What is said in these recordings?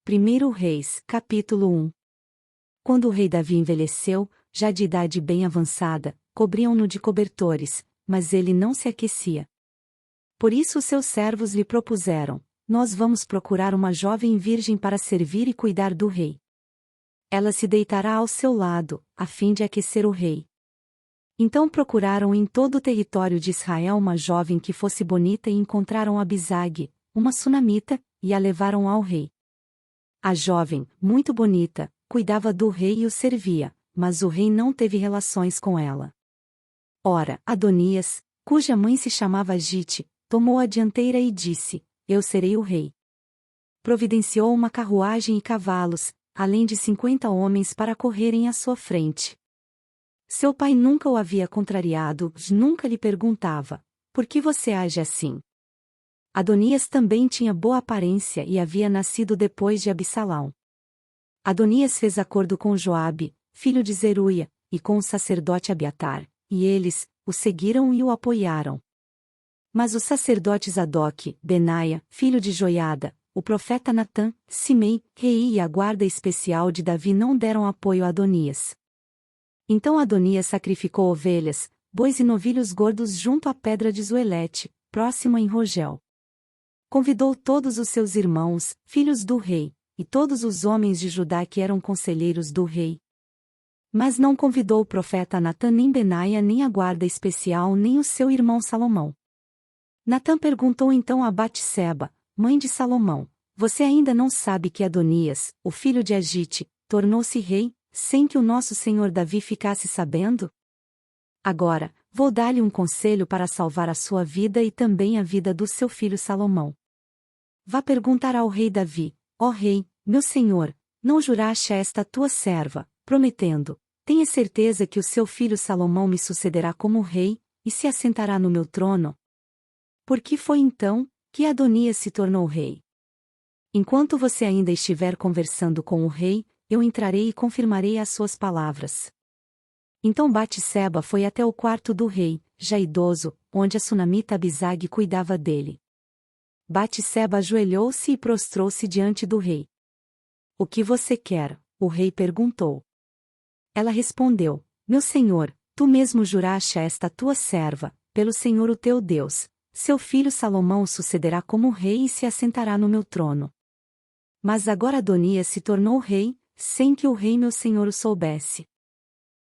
1 Reis, capítulo 1. Quando o rei Davi envelheceu, já de idade bem avançada, cobriam-no de cobertores, mas ele não se aquecia. Por isso os seus servos lhe propuseram: nós vamos procurar uma jovem virgem para servir e cuidar do rei. Ela se deitará ao seu lado, a fim de aquecer o rei. Então procuraram em todo o território de Israel uma jovem que fosse bonita e encontraram Abisag, uma sunamita, e a levaram ao rei. A jovem, muito bonita, cuidava do rei e o servia, mas o rei não teve relações com ela. Ora, Adonias, cuja mãe se chamava Agite, tomou a dianteira e disse: eu serei o rei. Providenciou uma carruagem e cavalos, além de 50 homens para correrem à sua frente. Seu pai nunca o havia contrariado, nunca lhe perguntava: por que você age assim? Adonias também tinha boa aparência e havia nascido depois de Absalão. Adonias fez acordo com Joabe, filho de Zeruia, e com o sacerdote Abiatar, e eles o seguiram e o apoiaram. Mas os sacerdotes Adoque, Benaia, filho de Joiada, o profeta Natã, Simei, rei e a guarda especial de Davi não deram apoio a Adonias. Então Adonias sacrificou ovelhas, bois e novilhos gordos junto à pedra de Zoelete, próximo a Enrogel. Convidou todos os seus irmãos, filhos do rei, e todos os homens de Judá que eram conselheiros do rei. Mas não convidou o profeta Natã nem Benaia nem a guarda especial nem o seu irmão Salomão. Natã perguntou então a Batseba, mãe de Salomão: você ainda não sabe que Adonias, o filho de Agite, tornou-se rei, sem que o nosso senhor Davi ficasse sabendo? Agora, vou dar-lhe um conselho para salvar a sua vida e também a vida do seu filho Salomão. Vá perguntar ao rei Davi: ó rei, meu senhor, não juraste a esta tua serva, prometendo: tenha certeza que o seu filho Salomão me sucederá como rei, e se assentará no meu trono? Por que foi então que Adonias se tornou rei? Enquanto você ainda estiver conversando com o rei, eu entrarei e confirmarei as suas palavras. Então Batseba foi até o quarto do rei, já idoso, onde a sunamita Abisag cuidava dele. Batseba ajoelhou-se e prostrou-se diante do rei. O que você quer? O rei perguntou. Ela respondeu: meu senhor, tu mesmo juraste a esta tua serva, pelo Senhor o teu Deus: seu filho Salomão sucederá como rei e se assentará no meu trono. Mas agora Adonias se tornou rei, sem que o rei meu senhor o soubesse.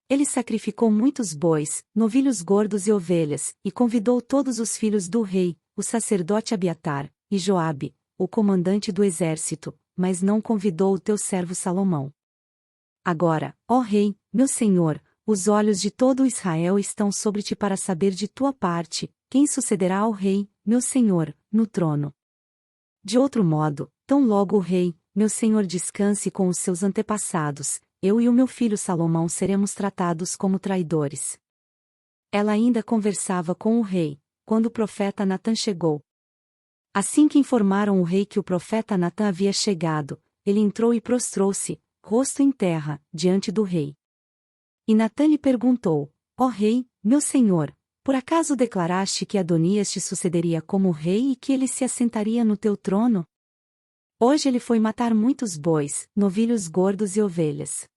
Ele sacrificou muitos bois, novilhos gordos e ovelhas, e convidou todos os filhos do rei, o sacerdote Abiatar, e Joabe, o comandante do exército, mas não convidou o teu servo Salomão. Agora, ó rei, meu senhor, os olhos de todo Israel estão sobre ti para saber de tua parte, quem sucederá ao rei, meu senhor, no trono. De outro modo, tão logo o rei, meu senhor descanse com os seus antepassados, eu e o meu filho Salomão seremos tratados como traidores. Ela ainda conversava com o rei, quando o profeta Natã chegou. Assim que informaram o rei que o profeta Natã havia chegado, ele entrou e prostrou-se, rosto em terra, diante do rei. E Natã lhe perguntou: ó rei, meu senhor, por acaso declaraste que Adonias te sucederia como rei e que ele se assentaria no teu trono? Hoje ele foi matar muitos bois, novilhos gordos e ovelhas.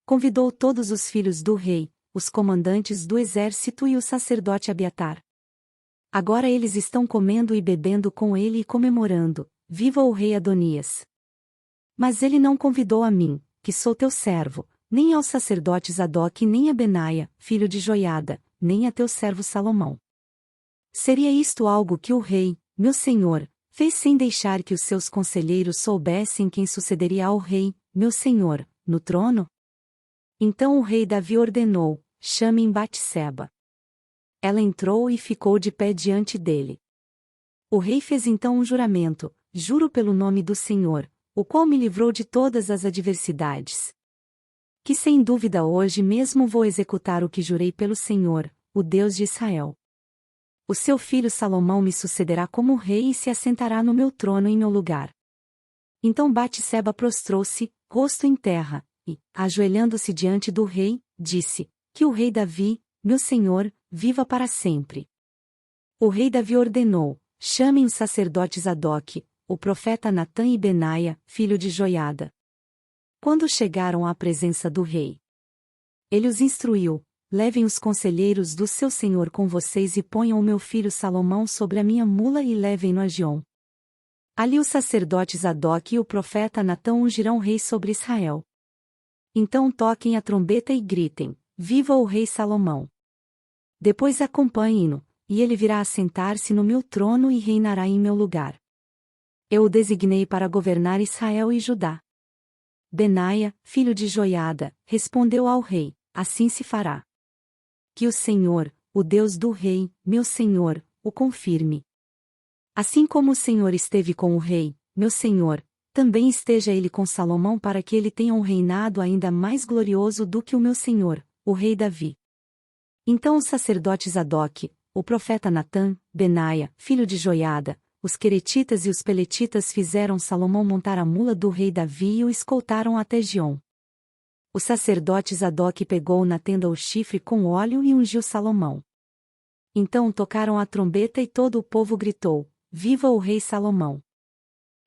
Convidou todos os filhos do rei, os comandantes do exército e o sacerdote Abiatar. Agora eles estão comendo e bebendo com ele e comemorando: viva o rei Adonias! Mas ele não convidou a mim, que sou teu servo, nem aos sacerdotes Adoque nem a Benaia, filho de Joiada, nem a teu servo Salomão. Seria isto algo que o rei, meu senhor, fez sem deixar que os seus conselheiros soubessem quem sucederia ao rei, meu senhor, no trono? Então o rei Davi ordenou: chamem Batseba. Ela entrou e ficou de pé diante dele. O rei fez então um juramento: juro pelo nome do Senhor, o qual me livrou de todas as adversidades, que sem dúvida hoje mesmo vou executar o que jurei pelo Senhor, o Deus de Israel. O seu filho Salomão me sucederá como rei e se assentará no meu trono em meu lugar. Então Batseba prostrou-se, rosto em terra, e, ajoelhando-se diante do rei, disse: que o rei Davi, meu senhor, viva para sempre. O rei Davi ordenou: chamem os sacerdotes Adoque, o profeta Natã e Benaia, filho de Joiada. Quando chegaram à presença do rei, ele os instruiu: levem os conselheiros do seu senhor com vocês e ponham o meu filho Salomão sobre a minha mula e levem-no a Giom. Ali os sacerdotes Zadok e o profeta Natã ungirão rei sobre Israel. Então toquem a trombeta e gritem: viva o rei Salomão! Depois acompanhem-no, e ele virá assentar-se no meu trono e reinará em meu lugar. Eu o designei para governar Israel e Judá. Benaia, filho de Joiada, respondeu ao rei: assim se fará. Que o Senhor, o Deus do rei, meu senhor, o confirme. Assim como o Senhor esteve com o rei, meu senhor, também esteja ele com Salomão para que ele tenha um reinado ainda mais glorioso do que o meu senhor, o rei Davi. Então os sacerdotes Zadok, o profeta Natã, Benaia, filho de Joiada, os queretitas e os peletitas fizeram Salomão montar a mula do rei Davi e o escoltaram até Giom. O sacerdote Zadok pegou na tenda o chifre com óleo e ungiu Salomão. Então tocaram a trombeta e todo o povo gritou: viva o rei Salomão!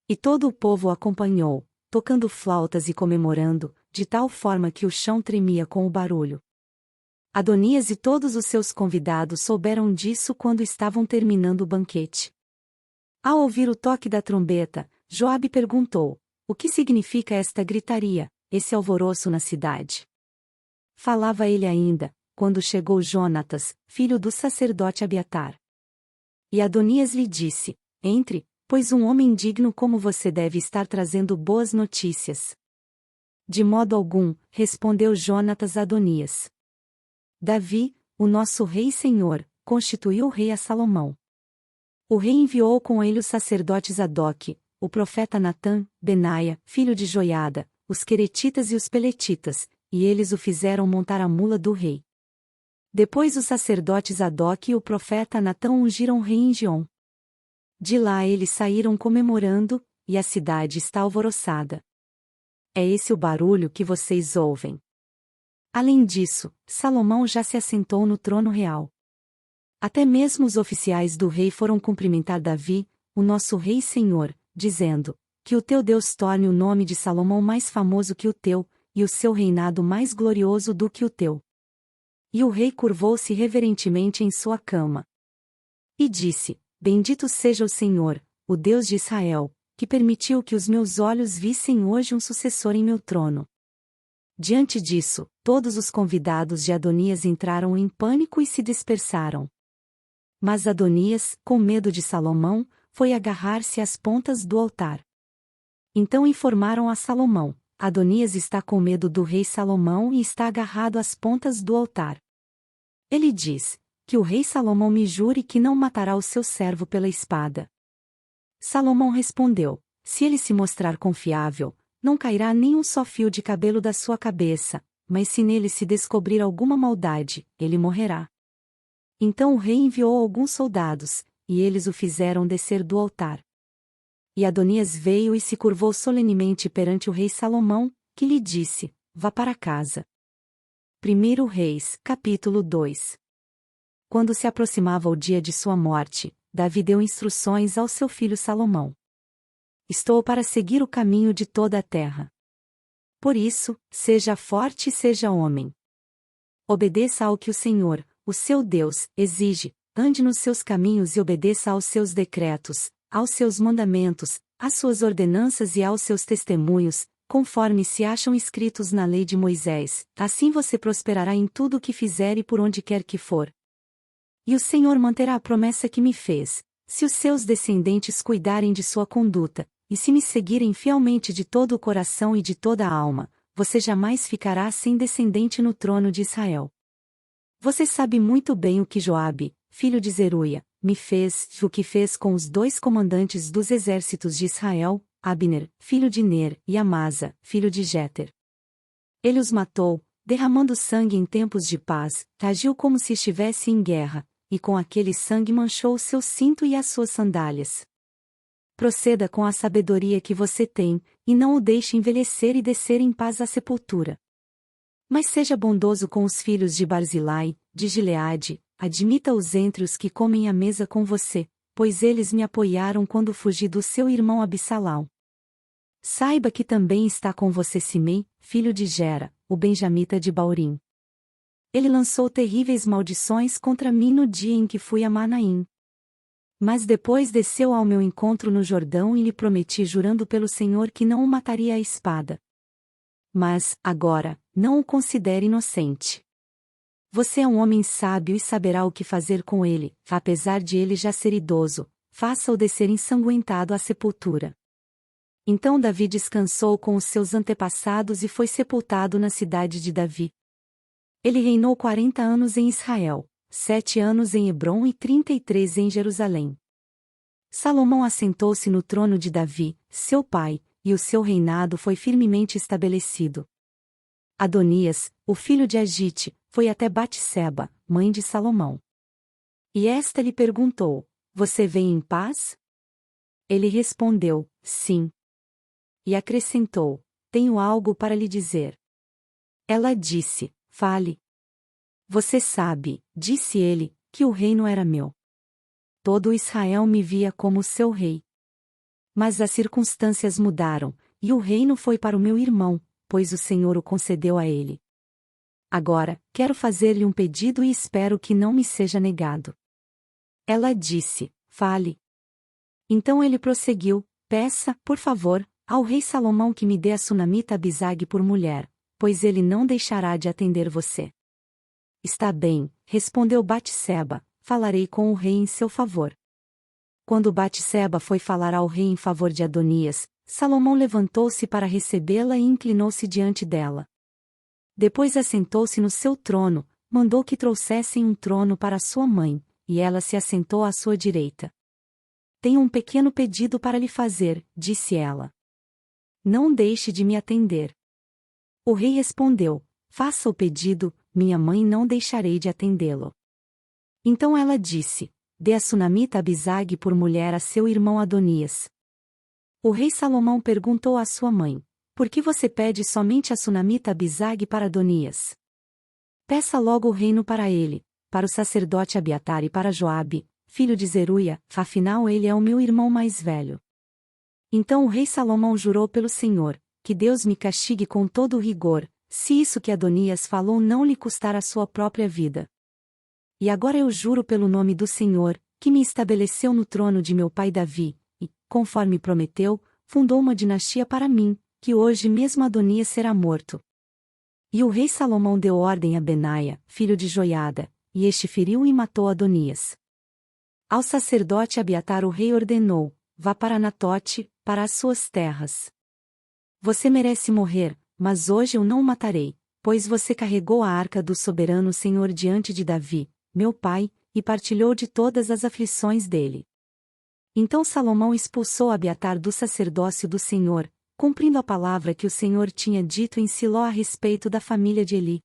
E todo o povo o acompanhou, tocando flautas e comemorando, de tal forma que o chão tremia com o barulho. Adonias e todos os seus convidados souberam disso quando estavam terminando o banquete. Ao ouvir o toque da trombeta, Joabe perguntou: o que significa esta gritaria, esse alvoroço na cidade? Falava ele ainda, quando chegou Jonatas, filho do sacerdote Abiatar. E Adonias lhe disse: entre, pois um homem digno como você deve estar trazendo boas notícias. De modo algum, respondeu Jonatas a Adonias. Davi, o nosso rei e senhor, constituiu rei a Salomão. O rei enviou com ele os sacerdotes Zadok, o profeta Natã, Benaia, filho de Joiada, os queretitas e os peletitas, e eles o fizeram montar a mula do rei. Depois os sacerdotes Zadok e o profeta Natã ungiram o rei em Giom. De lá eles saíram comemorando, e a cidade está alvoroçada. É esse o barulho que vocês ouvem. Além disso, Salomão já se assentou no trono real. Até mesmo os oficiais do rei foram cumprimentar Davi, o nosso rei e senhor, dizendo: que o teu Deus torne o nome de Salomão mais famoso que o teu, e o seu reinado mais glorioso do que o teu. E o rei curvou-se reverentemente em sua cama. E disse: bendito seja o Senhor, o Deus de Israel, que permitiu que os meus olhos vissem hoje um sucessor em meu trono. Diante disso, todos os convidados de Adonias entraram em pânico e se dispersaram. Mas Adonias, com medo de Salomão, foi agarrar-se às pontas do altar. Então informaram a Salomão: Adonias está com medo do rei Salomão e está agarrado às pontas do altar. Ele diz: que o rei Salomão me jure que não matará o seu servo pela espada. Salomão respondeu: se ele se mostrar confiável, não cairá nem um só fio de cabelo da sua cabeça, mas se nele se descobrir alguma maldade, ele morrerá. Então o rei enviou alguns soldados, e eles o fizeram descer do altar. E Adonias veio e se curvou solenemente perante o rei Salomão, que lhe disse: vá para casa. 1 Reis, capítulo 2. Quando se aproximava o dia de sua morte, Davi deu instruções ao seu filho Salomão: estou para seguir o caminho de toda a terra. Por isso, seja forte e seja homem. Obedeça ao que o Senhor, o seu Deus, exige, ande nos seus caminhos e obedeça aos seus decretos, aos seus mandamentos, às suas ordenanças e aos seus testemunhos, conforme se acham escritos na lei de Moisés, assim você prosperará em tudo o que fizer e por onde quer que for. E o Senhor manterá a promessa que me fez, se os seus descendentes cuidarem de sua conduta, e se me seguirem fielmente de todo o coração e de toda a alma, você jamais ficará sem descendente no trono de Israel. Você sabe muito bem o que Joabe, filho de Zeruia, me fez, o que fez com os dois comandantes dos exércitos de Israel, Abner, filho de Ner, e Amasa, filho de Jeter. Ele os matou, derramando sangue em tempos de paz, agiu como se estivesse em guerra, e com aquele sangue manchou o seu cinto e as suas sandálias. Proceda com a sabedoria que você tem, e não o deixe envelhecer e descer em paz à sepultura. Mas seja bondoso com os filhos de Barzilai, de Gileade, admita-os entre os que comem à mesa com você, pois eles me apoiaram quando fugi do seu irmão Absalão. Saiba que também está com você Simei, filho de Gera, o benjamita de Baurim. Ele lançou terríveis maldições contra mim no dia em que fui a Manaim. Mas depois desceu ao meu encontro no Jordão e lhe prometi jurando pelo Senhor que não o mataria à espada. Mas, agora, não o considere inocente. Você é um homem sábio e saberá o que fazer com ele, apesar de ele já ser idoso, faça-o descer ensanguentado à sepultura. Então Davi descansou com os seus antepassados e foi sepultado na cidade de Davi. Ele reinou 40 anos em Israel, 7 anos em Hebrom e 33 em Jerusalém. Salomão assentou-se no trono de Davi, seu pai, e o seu reinado foi firmemente estabelecido. Adonias, o filho de Agite, foi até Batseba, mãe de Salomão. E esta lhe perguntou: Você vem em paz? Ele respondeu: Sim. E acrescentou: Tenho algo para lhe dizer. Ela disse: Fale. Você sabe, disse ele, que o reino era meu. Todo Israel me via como seu rei. Mas as circunstâncias mudaram, e o reino foi para o meu irmão, pois o Senhor o concedeu a ele. Agora, quero fazer-lhe um pedido e espero que não me seja negado. Ela disse: Fale. Então ele prosseguiu: Peça, por favor, ao rei Salomão que me dê a sunamita Abisag por mulher, pois ele não deixará de atender você. Está bem, respondeu Batseba, falarei com o rei em seu favor. Quando Batseba foi falar ao rei em favor de Adonias, Salomão levantou-se para recebê-la e inclinou-se diante dela. Depois assentou-se no seu trono, mandou que trouxessem um trono para sua mãe, e ela se assentou à sua direita. Tenho um pequeno pedido para lhe fazer, disse ela. Não deixe de me atender. O rei respondeu: Faça o pedido, minha mãe não deixarei de atendê-lo. Então ela disse: Dê a sunamita Abisag por mulher a seu irmão Adonias. O rei Salomão perguntou à sua mãe: Por que você pede somente a sunamita Abisag para Adonias? Peça logo o reino para ele, para o sacerdote Abiatar e para Joabe, filho de Zeruia, afinal ele é o meu irmão mais velho. Então o rei Salomão jurou pelo Senhor: Que Deus me castigue com todo o rigor, se isso que Adonias falou não lhe custar a sua própria vida. E agora eu juro pelo nome do Senhor, que me estabeleceu no trono de meu pai Davi, e, conforme prometeu, fundou uma dinastia para mim, que hoje mesmo Adonias será morto. E o rei Salomão deu ordem a Benaia, filho de Joiada, e este feriu e matou Adonias. Ao sacerdote Abiatar o rei ordenou: Vá para Anatote, para as suas terras. Você merece morrer, mas hoje eu não o matarei, pois você carregou a arca do soberano Senhor diante de Davi, meu pai, e partilhou de todas as aflições dele. Então Salomão expulsou Abiatar do sacerdócio do Senhor, cumprindo a palavra que o Senhor tinha dito em Siló a respeito da família de Eli.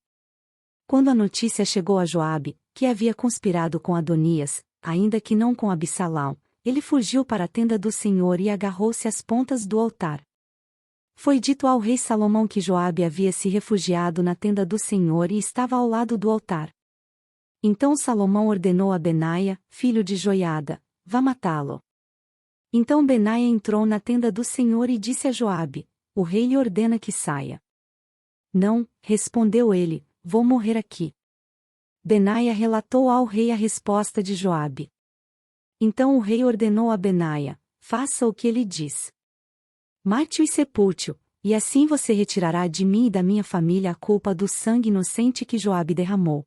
Quando a notícia chegou a Joabe, que havia conspirado com Adonias, ainda que não com Absalão, ele fugiu para a tenda do Senhor e agarrou-se às pontas do altar. Foi dito ao rei Salomão que Joabe havia se refugiado na tenda do Senhor e estava ao lado do altar. Então Salomão ordenou a Benaia, filho de Joiada: Vá matá-lo. Então Benaia entrou na tenda do Senhor e disse a Joabe: O rei lhe ordena que saia. Não, respondeu ele, vou morrer aqui. Benaia relatou ao rei a resposta de Joabe. Então o rei ordenou a Benaia: Faça o que ele diz. Mate-o e sepulte-o, e assim você retirará de mim e da minha família a culpa do sangue inocente que Joabe derramou.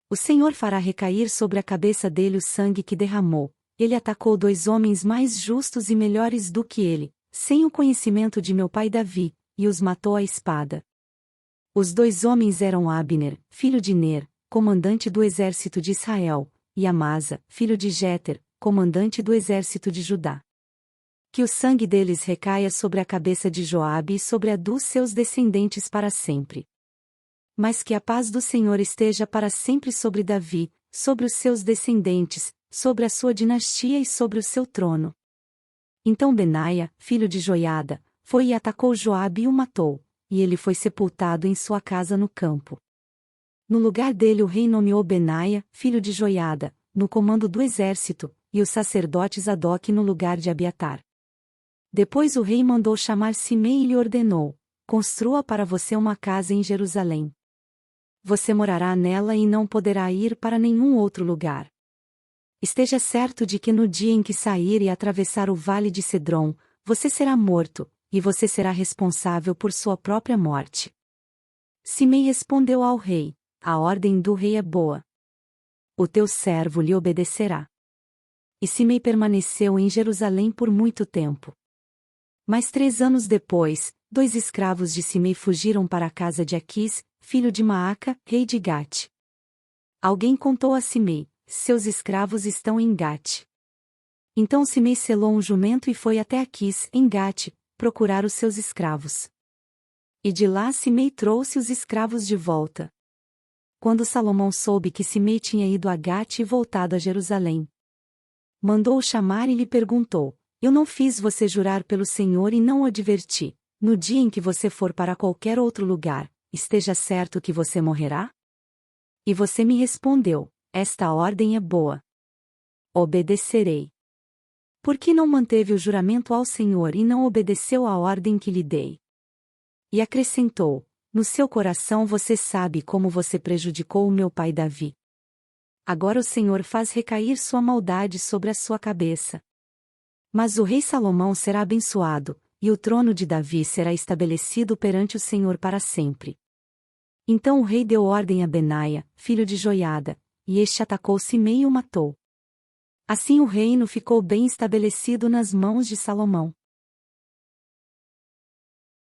O Senhor fará recair sobre a cabeça dele o sangue que derramou. Ele atacou 2 homens mais justos e melhores do que ele, sem o conhecimento de meu pai Davi, e os matou à espada. Os 2 homens eram Abner, filho de Ner, comandante do exército de Israel, e Amasa, filho de Jéter, comandante do exército de Judá. Que o sangue deles recaia sobre a cabeça de Joabe e sobre a dos seus descendentes para sempre. Mas que a paz do Senhor esteja para sempre sobre Davi, sobre os seus descendentes, sobre a sua dinastia e sobre o seu trono. Então Benaia, filho de Joiada, foi e atacou Joabe e o matou, e ele foi sepultado em sua casa no campo. No lugar dele o rei nomeou Benaia, filho de Joiada, no comando do exército, e o sacerdote Zadok no lugar de Abiatar. Depois o rei mandou chamar Simei e lhe ordenou: construa para você uma casa em Jerusalém. Você morará nela e não poderá ir para nenhum outro lugar. Esteja certo de que no dia em que sair e atravessar o vale de Cedron, você será morto, e você será responsável por sua própria morte. Simei respondeu ao rei: a ordem do rei é boa. O teu servo lhe obedecerá. E Simei permaneceu em Jerusalém por muito tempo. Mas 3 anos depois, 2 escravos de Simei fugiram para a casa de Aquis, filho de Maaca, rei de Gate. Alguém contou a Simei: seus escravos estão em Gate. Então Simei selou um jumento e foi até Aquis, em Gate, procurar os seus escravos. E de lá Simei trouxe os escravos de volta. Quando Salomão soube que Simei tinha ido a Gate e voltado a Jerusalém, mandou-o chamar e lhe perguntou: eu não fiz você jurar pelo Senhor e não o adverti: no dia em que você for para qualquer outro lugar, esteja certo que você morrerá? E você me respondeu: esta ordem é boa. Obedecerei. Por que não manteve o juramento ao Senhor e não obedeceu à ordem que lhe dei? E acrescentou: no seu coração você sabe como você prejudicou o meu pai Davi. Agora o Senhor faz recair sua maldade sobre a sua cabeça. Mas o rei Salomão será abençoado, e o trono de Davi será estabelecido perante o Senhor para sempre. Então o rei deu ordem a Benaia, filho de Joiada, e este atacou Simei e o matou. Assim o reino ficou bem estabelecido nas mãos de Salomão.